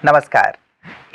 नमस्कार।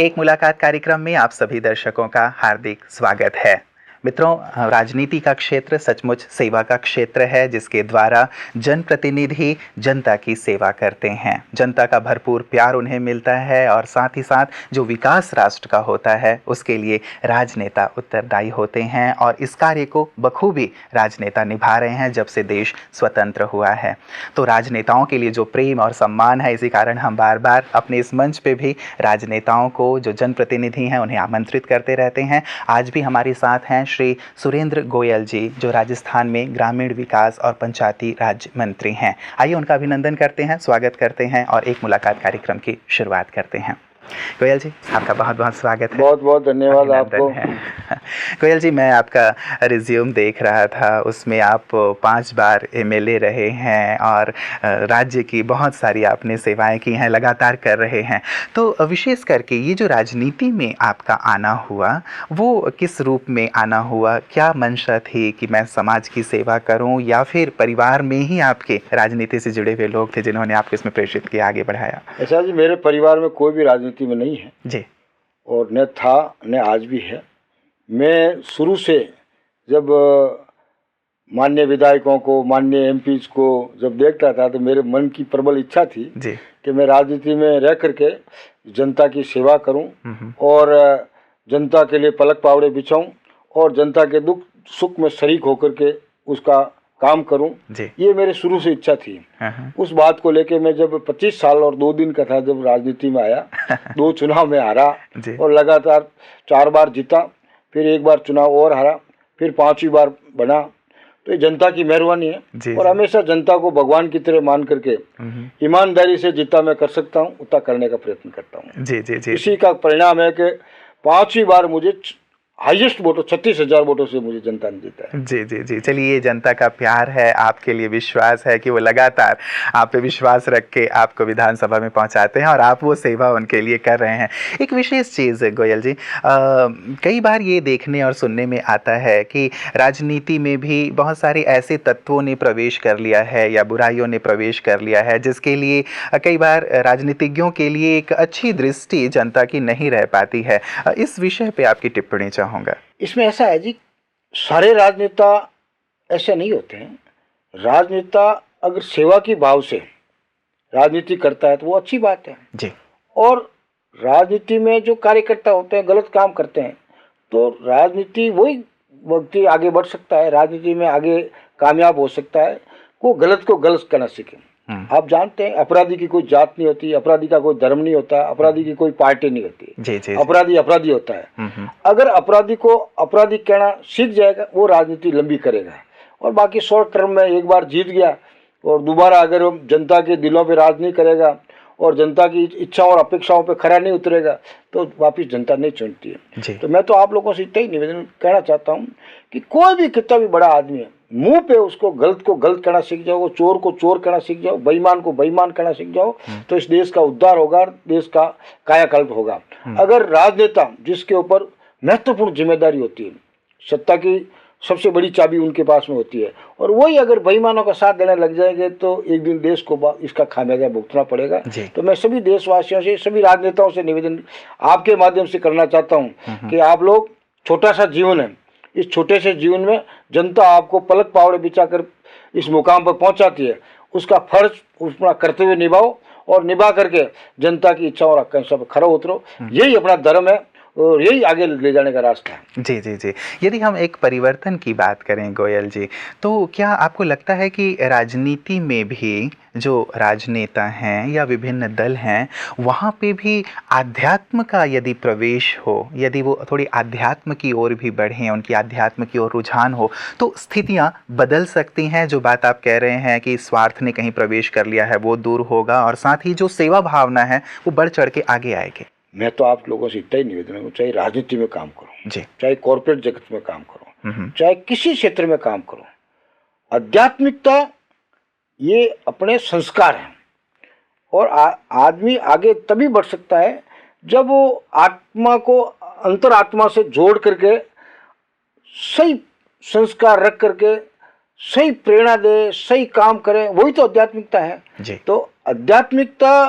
एक मुलाकात कार्यक्रम में आप सभी दर्शकों का हार्दिक स्वागत है। मित्रों, राजनीति का क्षेत्र सचमुच सेवा का क्षेत्र है, जिसके द्वारा जनप्रतिनिधि जनता की सेवा करते हैं। जनता का भरपूर प्यार उन्हें मिलता है और साथ ही साथ जो विकास राष्ट्र का होता है उसके लिए राजनेता उत्तरदायी होते हैं और इस कार्य को बखूबी राजनेता निभा रहे हैं जब से देश स्वतंत्र हुआ है। तो राजनेताओं के लिए जो प्रेम और सम्मान है, इसी कारण हम बार बार अपने इस मंच पे भी राजनेताओं को, जो जनप्रतिनिधि हैं, उन्हें आमंत्रित करते रहते हैं। आज भी हमारे साथ हैं श्री सुरेंद्र गोयल जी, जो राजस्थान में ग्रामीण विकास और पंचायती राज मंत्री हैं। आइए उनका अभिनंदन करते हैं, स्वागत करते हैं और एक मुलाकात कार्यक्रम की शुरुआत करते हैं। गोयल जी, आपका बहुत बहुत स्वागत है। बहुत बहुत धन्यवाद आपको। गोयल जी, मैं आपका रिज्यूम देख रहा था, उसमें आप 5 बार एमएलए रहे हैं और राज्य की बहुत सारी आपने सेवाएं की हैं, लगातार कर रहे हैं। तो विशेष करके ये जो राजनीति में आपका आना हुआ, वो किस रूप में आना हुआ? क्या मंशा थी कि मैं समाज की सेवा करूं, या फिर परिवार में ही आपके राजनीति से जुड़े हुए लोग थे जिन्होंने आपको इसमें प्रेरित किया, आगे बढ़ाया? ऐसा जी, मेरे परिवार में कोई भी राजनीति में नहीं है जी, और न था न आज भी है। मैं शुरू से जब माननीय विधायकों को, माननीय एमपीज को जब देखता था तो मेरे मन की प्रबल इच्छा थी जी, कि मैं राजनीति में रह करके जनता की सेवा करूं और जनता के लिए पलक पावड़े बिछाऊं और जनता के दुख सुख में शरीक होकर के उसका काम करूं। ये मेरे शुरू से इच्छा थी। उस बात को लेके मैं जब 25 साल और 2 दिन का था, जब राजनीति में आया 2 चुनाव में हारा और लगातार 4 बार जीता, फिर 1 बार चुनाव और हारा, फिर 5वीं बार बना। तो ये जनता की मेहरबानी है और हमेशा जनता को भगवान की तरह मान करके ईमानदारी से जितना मैं कर सकता हूँ उतना करने का प्रयत्न करता हूँ। जी, जी, जी। इसी का परिणाम है कि 5वीं बार मुझे हाईएस्ट वोटों 36,000 वोटों से मुझे जनता ने जीता है। जी, जी, जी। चलिए, ये जनता का प्यार है, आपके लिए विश्वास है कि वो लगातार आप पे विश्वास रख के आपको विधानसभा में पहुंचाते हैं और आप वो सेवा उनके लिए कर रहे हैं। एक विशेष चीज़ गोयल जी, कई बार ये देखने और सुनने में आता है कि राजनीति में भी बहुत सारे ऐसे तत्वों ने प्रवेश कर लिया है या बुराइयों ने प्रवेश कर लिया है, जिसके लिए कई बार राजनीतिज्ञों के लिए एक अच्छी दृष्टि जनता की नहीं रह पाती है। इस विषय पे आपकी टिप्पणी चाहूँगा। इसमें ऐसा है जी, सारे राजनेता ऐसे नहीं होते हैं। राजनेता अगर सेवा की भाव से राजनीति करता है तो वो अच्छी बात है जी। और राजनीति में जो कार्यकर्ता होते हैं गलत काम करते हैं तो राजनीति वही व्यक्ति आगे बढ़ सकता है, राजनीति में आगे कामयाब हो सकता है, वो गलत को गलत करना सीखे। आप जानते हैं अपराधी की कोई जात नहीं होती, अपराधी का कोई धर्म नहीं होता, अपराधी की कोई पार्टी नहीं होती। जी, जी, अपराधी अपराधी होता है। अगर अपराधी को अपराधी कहना सीख जाएगा वो राजनीति लंबी करेगा और बाकी शॉर्ट टर्म में एक बार जीत गया और दोबारा अगर वो जनता के दिलों पे राज नहीं करेगा और जनता की इच्छाओं और अपेक्षाओं पे खरा नहीं उतरेगा तो वापिस जनता नहीं चुनती है। तो मैं तो आप लोगों से इतना ही निवेदन कहना चाहता हूँ कि कोई भी कितना भी बड़ा आदमी है, मुंह पे उसको गलत को गलत कहना सीख जाओ, चोर को चोर कहना सीख जाओ, बेईमान को बेईमान कहना सीख जाओ, तो इस देश का उद्धार होगा, देश का कायाकल्प होगा। अगर राजनेता जिसके ऊपर महत्वपूर्ण जिम्मेदारी होती है, सत्ता की सबसे बड़ी चाबी उनके पास में होती है और वही अगर बेईमानों का साथ देने लग जाएंगे तो एक दिन देश को इसका खामियाजा भुगतना पड़ेगा। तो मैं सभी देशवासियों से, सभी राजनेताओं से निवेदन आपके माध्यम से करना चाहता हूं कि आप लोग, छोटा सा जीवन है, इस छोटे से जीवन में जनता आपको पलक पावड़े बिछाकर इस मुकाम पर पहुंचाती है, उसका फर्ज, अपना कर्तव्य निभाओ और निभा करके जनता की इच्छा और आकांक्षा पर खरा उतरो। यही अपना धर्म है और यही आगे ले जाने का रास्ता है। जी, जी, जी। यदि हम एक परिवर्तन की बात करें गोयल जी, तो क्या आपको लगता है कि राजनीति में भी जो राजनेता हैं या विभिन्न दल हैं, वहाँ पे भी आध्यात्म का यदि प्रवेश हो, यदि वो थोड़ी आध्यात्म की ओर भी बढ़ें, उनकी आध्यात्म की ओर रुझान हो, तो स्थितियाँ बदल सकती हैं? जो बात आप कह रहे हैं कि स्वार्थ ने कहीं प्रवेश कर लिया है, वो दूर होगा और साथ ही जो सेवा भावना है वो बढ़ चढ़ के आगे आएगी। मैं तो आप लोगों से इतना ही निवेदन है, चाहे राजनीति में काम करो, चाहे कॉर्पोरेट जगत में काम करो, चाहे किसी क्षेत्र में काम करो, आध्यात्मिकता ये अपने संस्कार हैं और आदमी आगे तभी बढ़ सकता है जब वो आत्मा को अंतरात्मा से जोड़ करके सही संस्कार रख करके सही प्रेरणा दे, सही काम करे, वही तो आध्यात्मिकता है। तो आध्यात्मिकता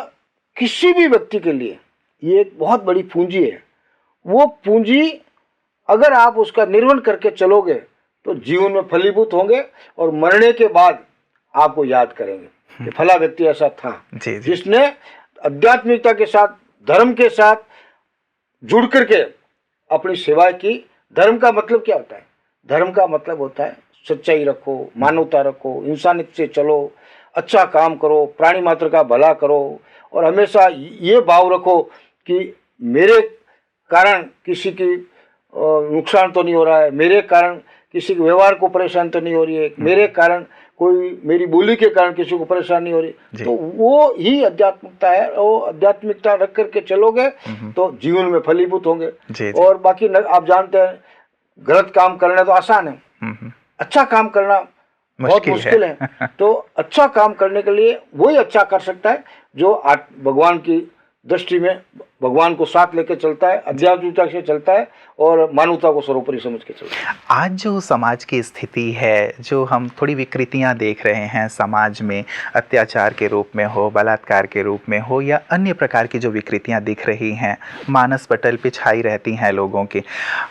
किसी भी व्यक्ति के लिए ये एक बहुत बड़ी पूंजी है। वो पूंजी अगर आप उसका निर्वहन करके चलोगे तो जीवन में फलीभूत होंगे और मरने के बाद आपको याद करेंगे कि फला व्यक्ति ऐसा था जिसने आध्यात्मिकता के साथ, धर्म के साथ जुड़ करके अपनी सेवा की। धर्म का मतलब क्या होता है? धर्म का मतलब होता है सच्चाई रखो, मानवता रखो, इंसानियत से चलो, अच्छा काम करो, प्राणी मात्र का भला करो और हमेशा ये भाव रखो कि मेरे कारण किसी की नुकसान तो नहीं हो रहा है, मेरे कारण किसी के व्यवहार को परेशान तो नहीं हो रही है, मेरे कारण कोई मेरी बोली के कारण किसी को परेशानी हो रही। तो वो ही आध्यात्मिकता है। वो आध्यात्मिकता रख करके चलोगे तो जीवन में फलीभूत होंगे। और बाकी आप जानते हैं गलत काम करना तो आसान है, अच्छा काम करना बहुत मुश्किल है। तो अच्छा काम करने के लिए वही अच्छा कर सकता है जो भगवान की दृष्टि में भगवान को साथ लेके चलता है, आध्यात्मिकता से चलता है और मानवता को सर्वोपरि समझ के चलता है। आज जो समाज की स्थिति है, जो हम थोड़ी विकृतियां देख रहे हैं समाज में, अत्याचार के रूप में हो, बलात्कार के रूप में हो या अन्य प्रकार की जो विकृतियां दिख रही हैं, मानस पटल पे छाई रहती हैं लोगों के,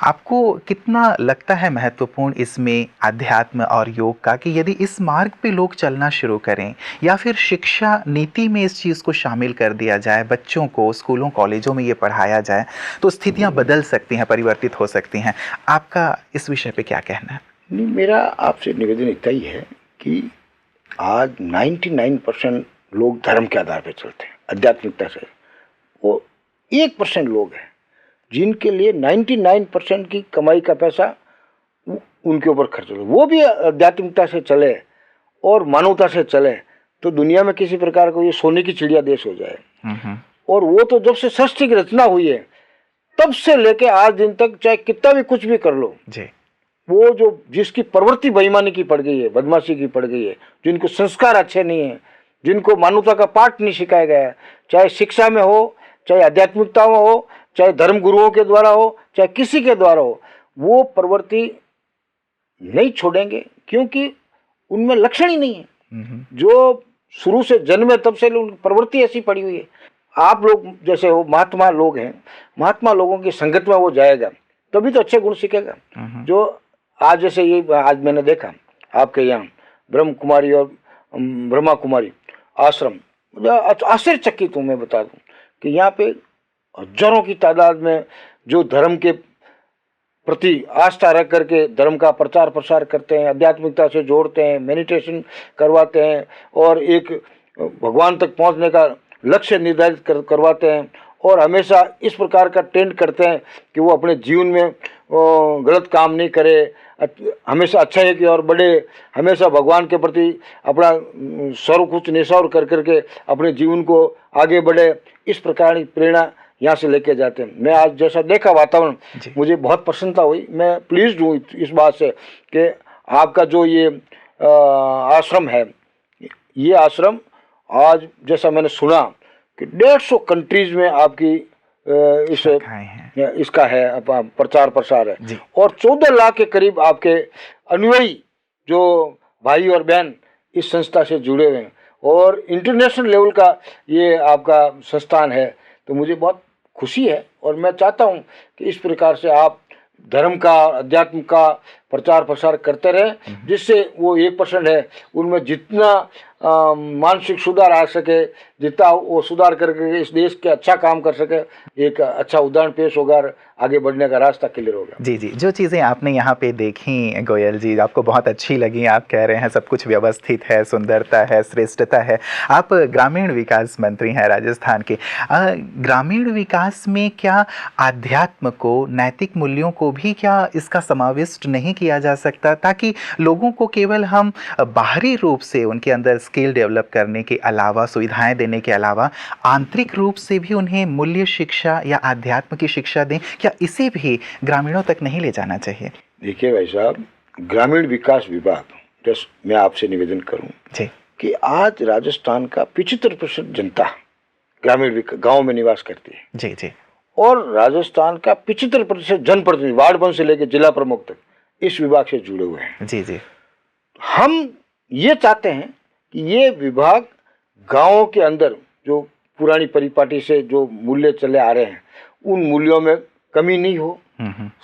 आपको कितना लगता है महत्वपूर्ण इसमें अध्यात्म और योग का, कि यदि इस मार्ग पे लोग चलना शुरू करें या फिर शिक्षा नीति में इस चीज़ को शामिल कर दिया जाए, बच्चों को स्कूलों कॉलेजों में ये पढ़ाया जाए तो स्थितियां बदल सकती हैं, परिवर्तित हो सकती हैं। आपका इस विषय पे क्या कहना है? नहीं, मेरा आपसे निवेदन इतना ही है कि आज 99% लोग धर्म के आधार पर चलते हैं, आध्यात्मिकता से। वो 1% लोग हैं जिनके लिए 99% की कमाई का पैसा उनके ऊपर खर्च हो। वो भी आध्यात्मिकता से चले और मानवता से चले तो दुनिया में किसी प्रकार को ये सोने की चिड़िया देश हो जाए। और वो तो जब से सृष्टि की रचना हुई है तब से लेके आज दिन तक चाहे कितना भी कुछ भी कर लो जी, वो जो जिसकी प्रवृत्ति बेईमानी की पड़ गई है, बदमाशी की पड़ गई है, जिनको संस्कार अच्छे नहीं है, जिनको मानवता का पाठ नहीं सिखाया गया है, चाहे शिक्षा में हो, चाहे आध्यात्मिकता में हो, चाहे धर्म गुरुओं के द्वारा हो, चाहे किसी के द्वारा हो, वो प्रवृत्ति नहीं छोड़ेंगे क्योंकि उनमें लक्षण ही नहीं है। जो शुरू से जन्मे तब से प्रवृत्ति ऐसी पड़ी हुई है। आप लोग जैसे हो महात्मा लोग हैं, महात्मा लोगों की संगत में वो जाएगा तभी तो अच्छे गुण सीखेगा। जो आज जैसे ये आज मैंने देखा आपके यहाँ ब्रह्म कुमारी और ब्रह्मा कुमारी आश्रम, आश्चर्यचकित हूँ। मैं बता दूँ कि यहाँ पे हजारों की तादाद में जो धर्म के प्रति आस्था रख करके धर्म का प्रचार प्रसार करते हैं, आध्यात्मिकता से जोड़ते हैं, मेडिटेशन करवाते हैं और एक भगवान तक पहुंचने का लक्ष्य निर्धारित करवाते हैं और हमेशा इस प्रकार का ट्रेंड करते हैं कि वो अपने जीवन में गलत काम नहीं करे, हमेशा अच्छाई की ओर बढ़े, हमेशा भगवान के प्रति अपना सर्व कुछ निछावर कर करके अपने जीवन को आगे बढ़े। इस प्रकार की प्रेरणा यहाँ से लेके जाते हैं। मैं आज जैसा देखा वातावरण, मुझे बहुत प्रसन्नता हुई। मैं प्लीज्ड हूँ इस बात से कि आपका जो ये आश्रम है, ये आश्रम आज जैसा मैंने सुना कि 150 कंट्रीज में आपकी इसका है प्रचार प्रसार है और 14 लाख के करीब आपके अनुयायी जो भाई और बहन इस संस्था से जुड़े हुए हैं और इंटरनेशनल लेवल का ये आपका संस्थान है। तो मुझे बहुत खुशी है और मैं चाहता हूँ कि इस प्रकार से आप धर्म का, अध्यात्म का प्रचार प्रसार करते रहें, जिससे वो 1% है उनमें जितना मानसिक सुधार आ सके, जितना वो सुधार करके इस देश के अच्छा काम कर सके, एक अच्छा उदाहरण पेश होगा, आगे बढ़ने का रास्ता क्लियर होगा। जी जी, जो चीज़ें आपने यहाँ पे देखी गोयल जी, आपको बहुत अच्छी लगी, आप कह रहे हैं सब कुछ व्यवस्थित है, सुंदरता है, श्रेष्ठता है। आप ग्रामीण विकास मंत्री हैं राजस्थान के। ग्रामीण विकास में क्या आध्यात्म को, नैतिक मूल्यों को भी क्या इसका समाविष्ट नहीं किया जा सकता, ताकि लोगों को केवल हम बाहरी रूप से उनके अंदर स्किल डेवलप करने के अलावा, सुविधाएं देने के अलावा, आंतरिक रूप से भी उन्हें मूल्य शिक्षा या आध्यात्म की शिक्षा दें? क्या इसे भी ग्रामीणों तक नहीं ले जाना चाहिए? देखिए भाई साहब, ग्रामीण विकास विभाग, जैसे मैं आपसे निवेदन करूं जी कि आज राजस्थान का 75% जनता ग्रामीण गांव में निवास करती है जी जी, और राजस्थान का 75% जनप्रतिनिधि वार्ड 1 से लेकर जिला प्रमुख तक इस विभाग से जुड़े हुए हैं जी जी। हम ये चाहते हैं कि ये विभाग गांवों के अंदर जो पुरानी परिपाटी से जो मूल्य चले आ रहे हैं उन मूल्यों में कमी नहीं हो,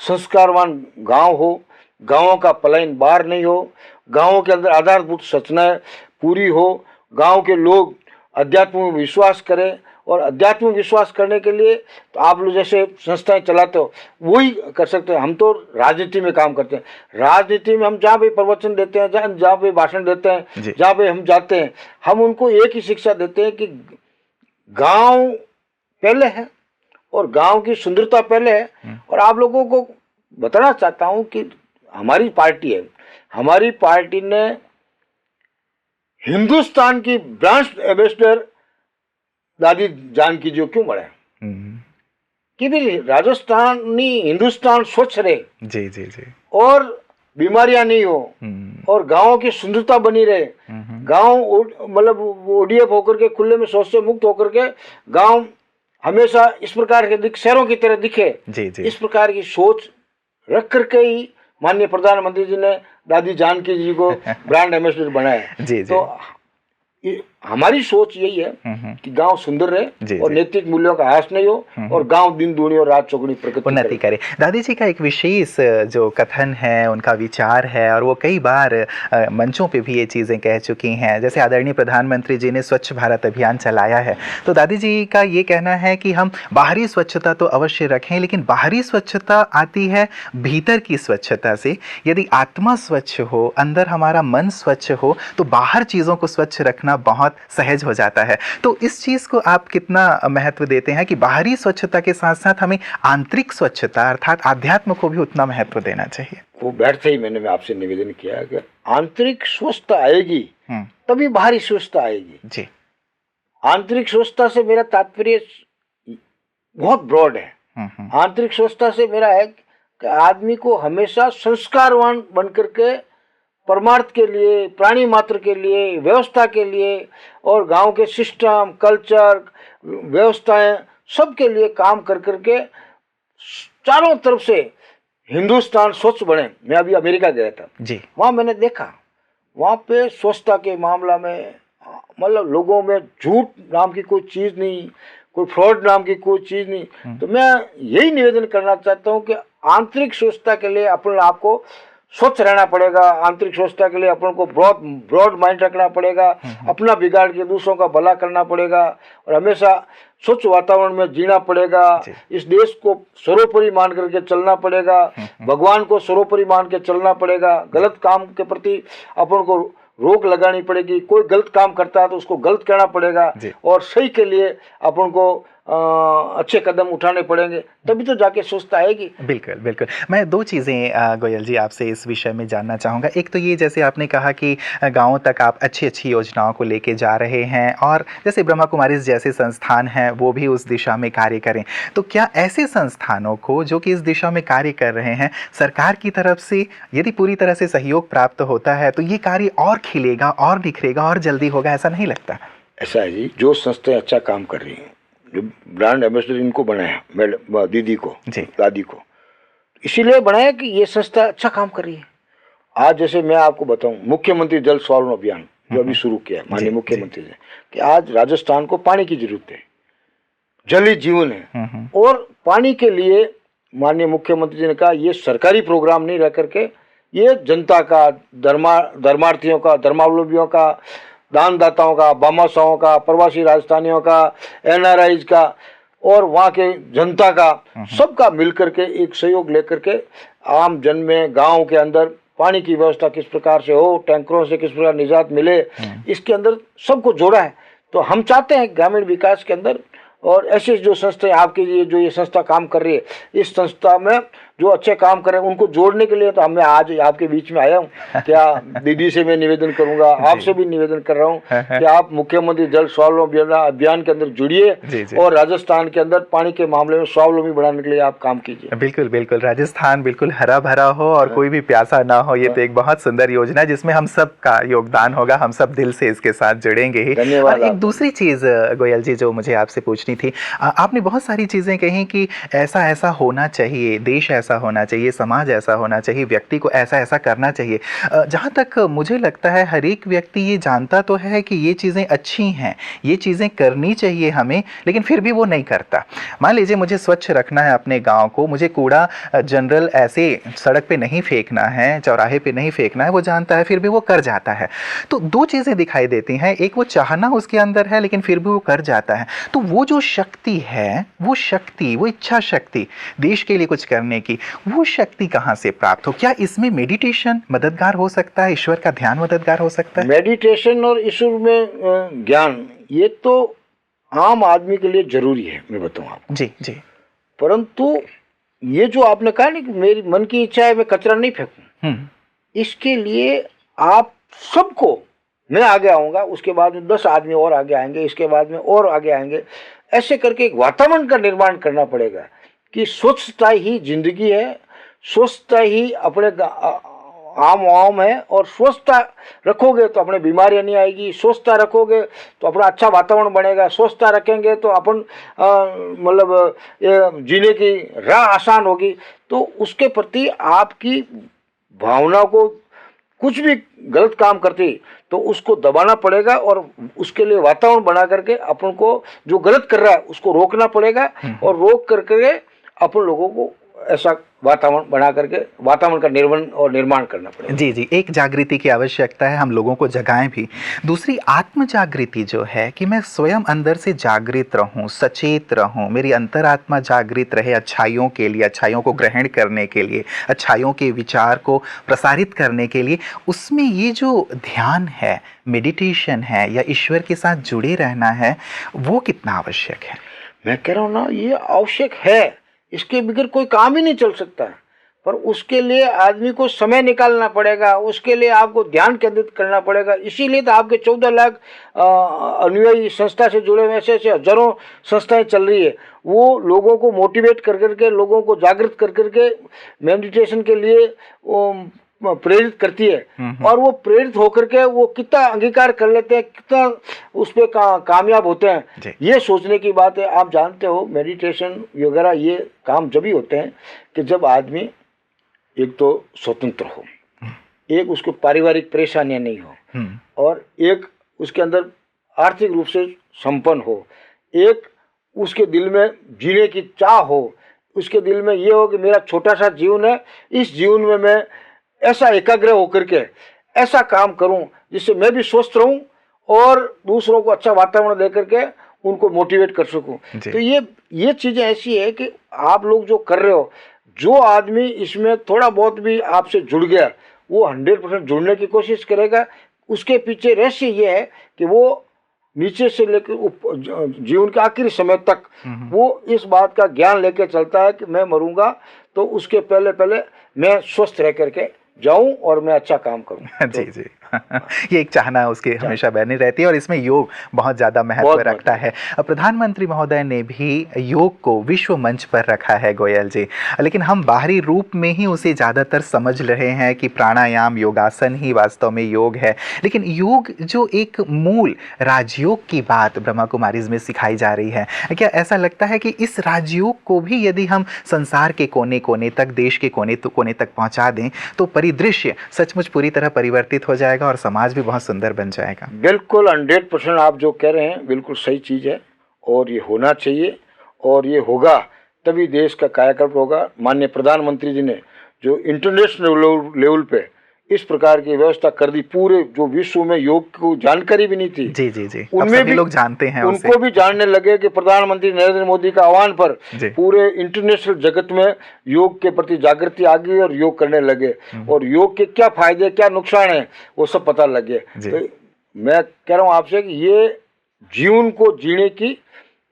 संस्कारवान गांव हो, गांवों का पलायन बाहर नहीं हो, गांवों के अंदर आधारभूत संरचनाएं पूरी हो, गांव के लोग अध्यात्म में विश्वास करें। और अध्यात्म में विश्वास करने के लिए तो आप लोग जैसे संस्थाएं चलाते हो वही कर सकते हैं। हम तो राजनीति में काम करते हैं। राजनीति में हम जहाँ पे प्रवचन देते हैं, जहाँ पे भाषण देते हैं, जहाँ पे हम जाते हैं, हम उनको एक ही शिक्षा देते हैं कि गांव पहले है और गांव की सुंदरता पहले है। और आप लोगों को बताना चाहता हूँ कि हमारी पार्टी है, हमारी पार्टी ने हिंदुस्तान की ब्रांड एम्बेसडर दादी जानकी जी क्यों बढ़े कि भी राजस्थानी हिंदुस्तान स्वच्छ रहे, जी जी जी, और बीमारियां नहीं हो, और गांवों की सुंदरता बनी रहे। गांव मतलब ओडीएफ होकर के खुले में शौच से मुक्त होकर के गांव हमेशा इस प्रकार के शहरों की तरह दिखे, जी जी, इस प्रकार की सोच रख करके ही माननीय प्रधानमंत्री जी ने दादी जानकी जी को ब्रांड एम्बेसडर बनाया। जी जी, तो हमारी सोच यही है कि गांव सुंदर रहे और नैतिक मूल्यों का ह्रास नहीं हो और गांव दिन दूनी और रात चौगुनी प्रगति उन्नति करे। दादी जी का एक विशेष जो कथन है, उनका विचार है, और वो कई बार मंचों पे भी ये चीज़ें कह चुकी हैं। जैसे आदरणीय प्रधानमंत्री जी ने स्वच्छ भारत अभियान चलाया है, तो दादी जी का ये कहना है कि हम बाहरी स्वच्छता तो अवश्य रखें, लेकिन बाहरी स्वच्छता आती है भीतर की स्वच्छता से। यदि आत्मा स्वच्छ हो, अंदर हमारा मन स्वच्छ हो, तो बाहर चीज़ों को स्वच्छ रखना बहुत सहज हो जाता है। तो इस चीज को आप कितना महत्व देते हैं कि बाहरी स्वच्छता के साथ साथ हमें आंतरिक स्वच्छता अर्थात आध्यात्म को भी उतना महत्व देना चाहिए? वो बैठते ही मैंने आपसे निवेदन किया कि आंतरिक स्वच्छता आएगी तभी बाहरी स्वच्छता आएगी। जी, आंतरिक स्वच्छता से मेरा तात्पर्य बहुत ब्रॉड है। आंतरिक स्वच्छता से मेरा है कि आदमी को हमेशा संस्कारवान बनकर के परमार्थ के लिए, प्राणी मात्र के लिए, व्यवस्था के लिए और गांव के सिस्टम, कल्चर, व्यवस्थाएं सब के लिए काम कर करके चारों तरफ से हिंदुस्तान स्वच्छ बने। मैं अभी अमेरिका गया था जी, वहाँ मैंने देखा, वहाँ पे स्वच्छता के मामला में मतलब लोगों में झूठ नाम की कोई चीज़ नहीं, कोई फ्रॉड नाम की कोई चीज़ नहीं। तो मैं यही निवेदन करना चाहता हूँ कि आंतरिक स्वच्छता के लिए अपने आप को स्वच्छ रहना पड़ेगा। आंतरिक स्वच्छता के लिए अपन को ब्रॉड माइंड रखना पड़ेगा, अपना बिगाड़ के दूसरों का भला करना पड़ेगा और हमेशा स्वच्छ वातावरण में जीना पड़ेगा। इस देश को सर्वोपरि मान करके चलना पड़ेगा, भगवान को सर्वोपरि मान के चलना पड़ेगा। गलत काम के प्रति अपन को रोक लगानी पड़ेगी। कोई गलत काम करता है तो उसको गलत कहना पड़ेगा और सही के लिए अपन को अच्छे कदम उठाने पड़ेंगे, तभी तो जाके स्वच्छता आएगी। बिल्कुल बिल्कुल। मैं दो चीज़ें गोयल जी आपसे इस विषय में जानना चाहूँगा। एक तो ये, जैसे आपने कहा कि गाँवों तक आप अच्छी अच्छी योजनाओं को लेके जा रहे हैं और जैसे ब्रह्मा कुमारीज जैसे संस्थान हैं वो भी उस दिशा में कार्य करें, तो क्या ऐसे संस्थानों को जो कि इस दिशा में कार्य कर रहे हैं, सरकार की तरफ से यदि पूरी तरह से सहयोग प्राप्त होता है तो ये कार्य और खिलेगा और निखरेगा और जल्दी होगा, ऐसा नहीं लगता? ऐसा है जी, जो संस्थाएं अच्छा काम कर रही हैं, जो ब्रांड एम्बेसडर इनको बनाया मैडम दीदी को, दादी को, इसीलिए बनाया कि ये संस्था अच्छा काम कर रही है। आज जैसे मैं आपको बताऊं, मुख्यमंत्री जल स्वावलंबन अभियान जो अभी शुरू किया माननीय मुख्यमंत्री ने, कि आज राजस्थान को पानी की जरूरत है, जल ही जीवन है। और पानी के लिए माननीय मुख्यमंत्री जी ने कहा ये सरकारी प्रोग्राम नहीं रह करके ये जनता का, धर्मार्थियों का, धर्मावलंबियों का, दानदाताओं का, बामासाओं का, प्रवासी राजस्थानियों का, एनआरआईज का और वहाँ के जनता का, सबका मिलकर के एक सहयोग लेकर के आम जन में गांव के अंदर पानी की व्यवस्था किस प्रकार से हो, टैंकरों से किस प्रकार निजात मिले, इसके अंदर सबको जोड़ा है। तो हम चाहते हैं ग्रामीण विकास के अंदर और ऐसे जो संस्थाएं आपके लिए जो ये संस्था काम कर रही है, इस संस्था में जो अच्छे काम कर रहे हैं उनको जोड़ने के लिए तो मैं आज आपके बीच में आया हूँ। क्या दीदी से मैं निवेदन करूंगा, आपसे भी निवेदन कर रहा हूँ कि आप मुख्यमंत्री जल स्वावलंबन अभियान के अंदर जुड़िए और राजस्थान के अंदर पानी के मामले में स्वावलंबी बढ़ाने के लिए आप काम कीजिए। बिल्कुल बिल्कुल, राजस्थान बिल्कुल हरा भरा हो और कोई भी प्यासा ना हो, ये तो एक बहुत सुंदर योजना है जिसमें हम सब का योगदान होगा, हम सब दिल से इसके साथ जुड़ेंगे ही। धन्यवाद। और एक दूसरी चीज़ गोयल जी जो मुझे आपसे पूछनी थी, आपने बहुत सारी चीज़ें कही कि ऐसा ऐसा होना चाहिए, देश ऐसा ऐसा होना चाहिए, समाज ऐसा होना चाहिए, व्यक्ति को ऐसा ऐसा करना चाहिए। जहाँ तक मुझे लगता है हर एक व्यक्ति ये जानता तो है कि ये चीज़ें अच्छी हैं, ये चीज़ें करनी चाहिए हमें, लेकिन फिर भी वो नहीं करता। मान लीजिए मुझे स्वच्छ रखना है अपने गांव को, मुझे कूड़ा जनरल ऐसे सड़क पे नहीं फेंकना है, चौराहे पे नहीं फेंकना है, वो जानता है, फिर भी वो कर जाता है। तो दो चीज़ें दिखाई देती हैं, एक वो चाहना उसके अंदर है लेकिन फिर भी वो कर जाता है। तो वो जो शक्ति है, वो शक्ति, वो इच्छा शक्ति देश के लिए कुछ करने की, वो शक्ति कहाँ से प्राप्त हो? क्या इसमें मेडिटेशन मददगार हो सकता है, ईश्वर का ध्यान मददगार हो सकता है? मेडिटेशन और ईश्वर में ज्ञान, ये तो आम आदमी के लिए जरूरी है, मैं बताऊँ आपको। जी जी। परंतु ये जो आपने कहा ना कि मेरी मन की इच्छा है मैं कचरा नहीं फेंकूं, इसके लिए आप सबको, मैं आगे आऊंगा, उसके बाद में 10 आदमी और आगे आएंगे, इसके बाद में और आगे आएंगे, ऐसे करके एक वातावरण का निर्माण करना पड़ेगा कि स्वच्छता ही जिंदगी है, स्वच्छता ही अपने आम है, और स्वच्छता रखोगे तो अपने बीमारियां नहीं आएगी, स्वच्छता रखोगे तो अपना अच्छा वातावरण बनेगा, स्वच्छता रखेंगे तो अपन मतलब जीने की राह आसान होगी। तो उसके प्रति आपकी भावना को, कुछ भी गलत काम करती तो उसको दबाना पड़ेगा, और उसके लिए वातावरण बना करके अपन को जो गलत कर रहा है उसको रोकना पड़ेगा, और रोक करके अपन लोगों को ऐसा वातावरण बना करके वातावरण का निर्माण करना पड़ेगा। जी जी, एक जागृति की आवश्यकता है, हम लोगों को जगाएं भी। दूसरी आत्म जागृति जो है कि मैं स्वयं अंदर से जागृत रहूं, सचेत रहूं, मेरी अंतरात्मा जागृत रहे अच्छाइयों के लिए, अच्छाइयों को ग्रहण करने के लिए, अच्छाइयों के विचार को प्रसारित करने के लिए। उसमें ये जो ध्यान है, मेडिटेशन है, या ईश्वर के साथ जुड़े रहना है, वो कितना आवश्यक है? मैं कह रहा हूँ ना, ये आवश्यक है, इसके बगैर कोई काम ही नहीं चल सकता। पर उसके लिए आदमी को समय निकालना पड़ेगा, उसके लिए आपको ध्यान केंद्रित करना पड़ेगा। इसीलिए तो आपके 14 लाख अनुयायी संस्था से जुड़े हुए ऐसे ऐसे हजारों संस्थाएं चल रही है। वो लोगों को मोटिवेट कर करके, लोगों को जागृत कर करके मेडिटेशन के लिए प्रेरित करती है, और वो प्रेरित होकर के वो कितना अंगीकार कर लेते हैं, कितना उस पर कामयाब होते हैं, ये सोचने की बात है। आप जानते हो मेडिटेशन वगैरह ये काम जब ही होते हैं कि जब आदमी एक तो स्वतंत्र हो, एक उसको पारिवारिक परेशानियां नहीं हो, और एक उसके अंदर आर्थिक रूप से संपन्न हो, एक उसके दिल में जीने की चाह हो, उसके दिल में ये हो कि मेरा छोटा सा जीवन है, इस जीवन में मैं ऐसा एकाग्र होकर के ऐसा काम करूं जिससे मैं भी स्वस्थ रहूं और दूसरों को अच्छा वातावरण दे करके उनको मोटिवेट कर सकूं। तो ये चीज़ें ऐसी है कि आप लोग जो कर रहे हो, जो आदमी इसमें थोड़ा बहुत भी आपसे जुड़ गया, वो 100% जुड़ने की कोशिश करेगा। उसके पीछे रहस्य ये है कि वो नीचे से लेकर जीवन के आखिरी समय तक वो इस बात का ज्ञान लेकर चलता है कि मैं मरूंगा तो उसके पहले मैं स्वस्थ रह करके जाऊं और मैं अच्छा काम करूं। जी जी। ये एक चाहना उसके हमेशा बनी रहती है, और इसमें योग बहुत ज़्यादा महत्व रखता है। प्रधानमंत्री महोदय ने भी योग को विश्व मंच पर रखा है गोयल जी, लेकिन हम बाहरी रूप में ही उसे ज़्यादातर समझ रहे हैं कि प्राणायाम, योगासन ही वास्तव में योग है। लेकिन योग जो एक मूल राजयोग की बात ब्रह्मा कुमारीज में सिखाई जा रही है, क्या ऐसा लगता है कि इस राजयोग को भी यदि हम संसार के कोने कोने तक, देश के कोने कोने तक पहुँचा दें तो परिदृश्य सचमुच पूरी तरह परिवर्तित हो जाएगा और समाज भी बहुत सुंदर बन जाएगा? बिल्कुल 100% आप जो कह रहे हैं बिल्कुल सही चीज़ है, और ये होना चाहिए, और ये होगा तभी देश का कायाकल्प होगा। माननीय प्रधानमंत्री जी ने जो इंटरनेशनल लेवल पे इस प्रकार की व्यवस्था कर दी, पूरे जो विश्व में योग को जानकारी भी नहीं थी, जी जी जी, उनमें भी लोग जानते हैं, उनको भी जानने लगे कि प्रधानमंत्री नरेंद्र मोदी का आह्वान पर पूरे इंटरनेशनल जगत में योग के प्रति जागृति आ गई और योग करने लगे, और योग के क्या फायदे क्या नुकसान है वो सब पता लगे। तो मैं कह रहा हूँ आपसे कि ये जीवन को जीने की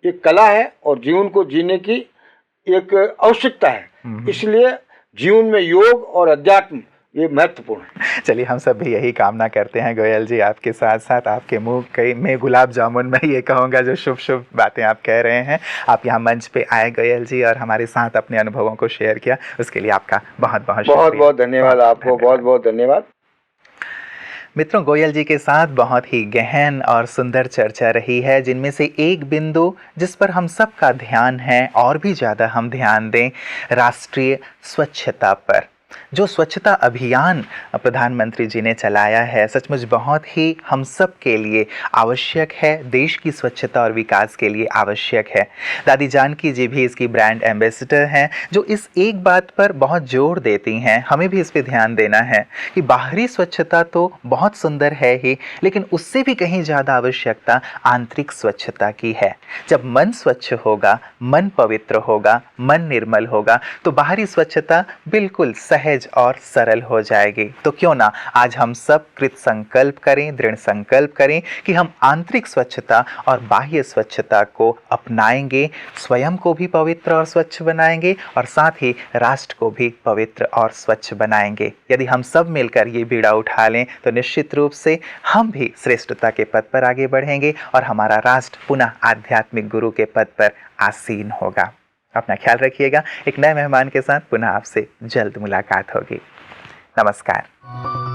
एक कला है और जीवन को जीने की एक आवश्यकता है, इसलिए जीवन में योग और अध्यात्म ये महत्वपूर्ण है। चलिए, हम सब भी यही कामना करते हैं गोयल जी, आपके साथ साथ आपके मुंह में गुलाब जामुन, मैं ये कहूँगा जो शुभ शुभ बातें आप कह रहे हैं। आप यहाँ मंच पे आए गोयल जी और हमारे साथ अपने अनुभवों को शेयर किया, उसके लिए आपका बहुत बहुत धन्यवाद। आपको बहुत बहुत धन्यवाद। मित्रों, गोयल जी के साथ बहुत ही गहन और सुंदर चर्चा रही है, जिनमें से एक बिंदु जिस पर हम सब का ध्यान है और भी ज़्यादा हम ध्यान दें, राष्ट्रीय स्वच्छता पर। जो स्वच्छता अभियान प्रधानमंत्री जी ने चलाया है, सचमुच बहुत ही हम सब के लिए आवश्यक है, देश की स्वच्छता और विकास के लिए आवश्यक है। दादी जानकी जी भी इसकी ब्रांड एम्बेसडर हैं, जो इस एक बात पर बहुत जोर देती हैं, हमें भी इस पे ध्यान देना है कि बाहरी स्वच्छता तो बहुत सुंदर है ही, लेकिन उससे भी कहीं ज़्यादा आवश्यकता आंतरिक स्वच्छता की है। जब मन स्वच्छ होगा, मन पवित्र होगा, मन निर्मल होगा, तो बाहरी स्वच्छता बिल्कुल सहज और सरल हो जाएगी। तो क्यों ना आज हम सब कृत संकल्प करें, दृढ़ संकल्प करें कि हम आंतरिक स्वच्छता और बाह्य स्वच्छता को अपनाएंगे, स्वयं को भी पवित्र और स्वच्छ बनाएंगे और साथ ही राष्ट्र को भी पवित्र और स्वच्छ बनाएंगे। यदि हम सब मिलकर ये बीड़ा उठा लें तो निश्चित रूप से हम भी श्रेष्ठता के पद पर आगे बढ़ेंगे और हमारा राष्ट्र पुनः आध्यात्मिक गुरु के पद पर आसीन होगा। अपना ख्याल रखिएगा। एक नए मेहमान के साथ पुनः आपसे जल्द मुलाकात होगी। नमस्कार।